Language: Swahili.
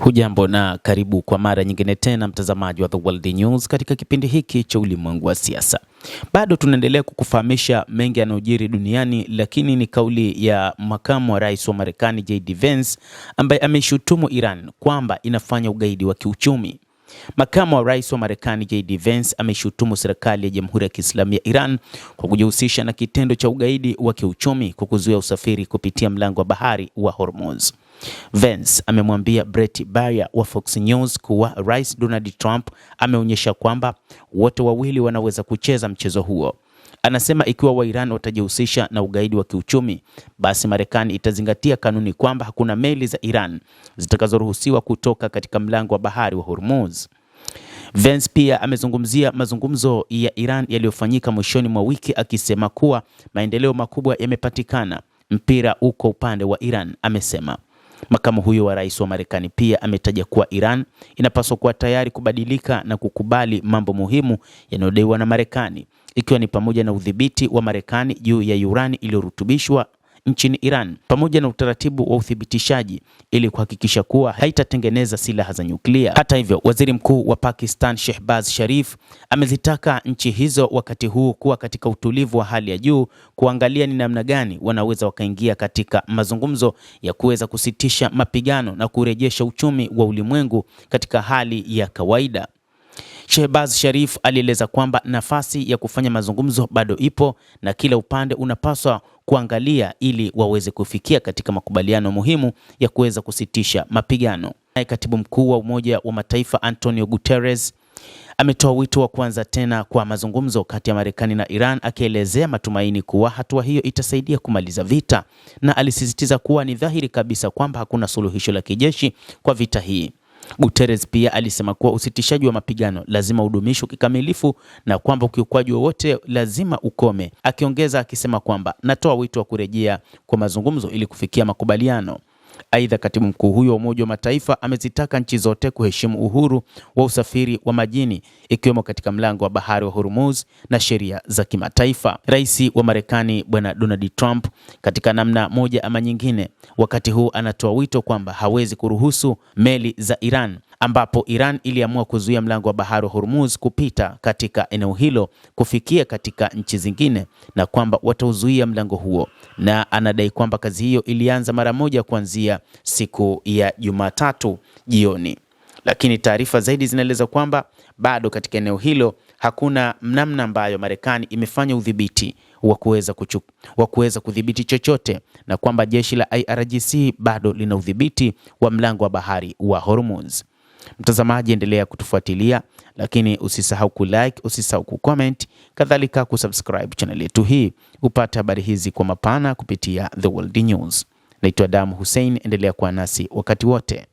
Hujambo na karibu kwa mara nyingine tena mtazamaji wa The World News katika kipindi hiki cha ulimwengu wa siasa. Bado tunaendelea kukufahamisha mengi yanayojiri duniani, lakini ni kauli ya makamu wa rais wa Marekani JD Vance ambaye ameshutumu Iran kwamba inafanya ugaidi wa kiuchumi. Makamu wa rais wa Marekani JD Vance ameshutumu serikali ya Jamhuri ya Kiislamu ya Iran kwa kujihusisha na kitendo cha ugaidi wa kiuchumi kwa kuzuia usafiri kupitia mlango wa bahari wa Hormuz. Vance amemwambia Brett Baier wa Fox News kuwa Rais Donald Trump ameonyesha kwamba wote wawili wanaweza kucheza mchezo huo. Anasema ikiwa wa Iran watajihusisha na ugaidi wa kiuchumi, basi Marekani itazingatia kanuni kwamba hakuna meli za Iran zitakazoruhusiwa kutoka katika mlango wa bahari wa Hormuz. Vance pia amezungumzia mazungumzo ya Iran yaliyofanyika mwishoni mwa wiki akisema kuwa maendeleo makubwa yamepatikana, mpira uko upande wa Iran, amesema. Makamu huyo wa rais wa Marekani pia ametaja kuwa Iran inapaswa kuwa tayari kubadilika na kukubali mambo muhimu yanayodaiwa na Marekani, ikiwa ni pamoja na udhibiti wa Marekani juu ya urani iliyorutubishwa nchini Iran pamoja na utaratibu wa uthibitishaji ili kuhakikisha kuwa haitatengeneza silaha za nyuklia. Hata hivyo, waziri mkuu wa Pakistan Shehbaz Sharif amezitaka nchi hizo wakati huu kuwa katika utulivu wa hali ya juu, kuangalia ni namna gani wanaweza wakaingia katika mazungumzo ya kuweza kusitisha mapigano na kurejesha uchumi wa ulimwengu katika hali ya kawaida. Shehbaz Sharif alieleza kwamba nafasi ya kufanya mazungumzo bado ipo na kila upande unapaswa kuangalia ili waweze kufikia katika makubaliano muhimu ya kuweza kusitisha mapigano. Katibu mkuu wa Umoja wa Mataifa Antonio Guterres ametoa wito wa kuanza tena kwa mazungumzo kati ya Marekani na Iran, akielezea matumaini kuwa hatua hiyo itasaidia kumaliza vita, na alisisitiza kuwa ni dhahiri kabisa kwamba hakuna suluhisho la kijeshi kwa vita hii. Guterres pia alisema kuwa usitishaji wa mapigano lazima udumishwe kikamilifu na kwamba ukiukwaji wowote lazima ukome, akiongeza akisema kwamba natoa wito wa kurejea kwa mazungumzo ili kufikia makubaliano. Aidha, katibu mkuu huyo wa Umoja wa Mataifa amezitaka nchi zote kuheshimu uhuru wa usafiri wa majini, ikiwemo katika mlango wa bahari wa Hormuz na sheria za kimataifa. Rais wa Marekani Bwana Donald Trump, katika namna moja ama nyingine, wakati huu anatoa wito kwamba hawezi kuruhusu meli za Iran, ambapo Iran iliamua kuzuia mlango wa bahari wa Hormuz kupita katika eneo hilo kufikia katika nchi zingine, na kwamba watauzuia mlango huo, na anadai kwamba kazi hiyo ilianza mara moja kuanzia siku ya Jumatatu jioni. Lakini taarifa zaidi zinaeleza kwamba bado katika eneo hilo hakuna namna ambayo Marekani imefanya udhibiti wa kuweza kudhibiti chochote, na kwamba jeshi la IRGC bado lina udhibiti wa mlango wa bahari wa Hormuz. Mtazamaji, endelea kutufuatilia, lakini usisahau kulike, usisahau kucomment, kadhalika kusubscribe channel yetu hii upate habari hizi kwa mapana kupitia The World News. Naitwa Adam Hussein, endelea kuwa nasi wakati wote.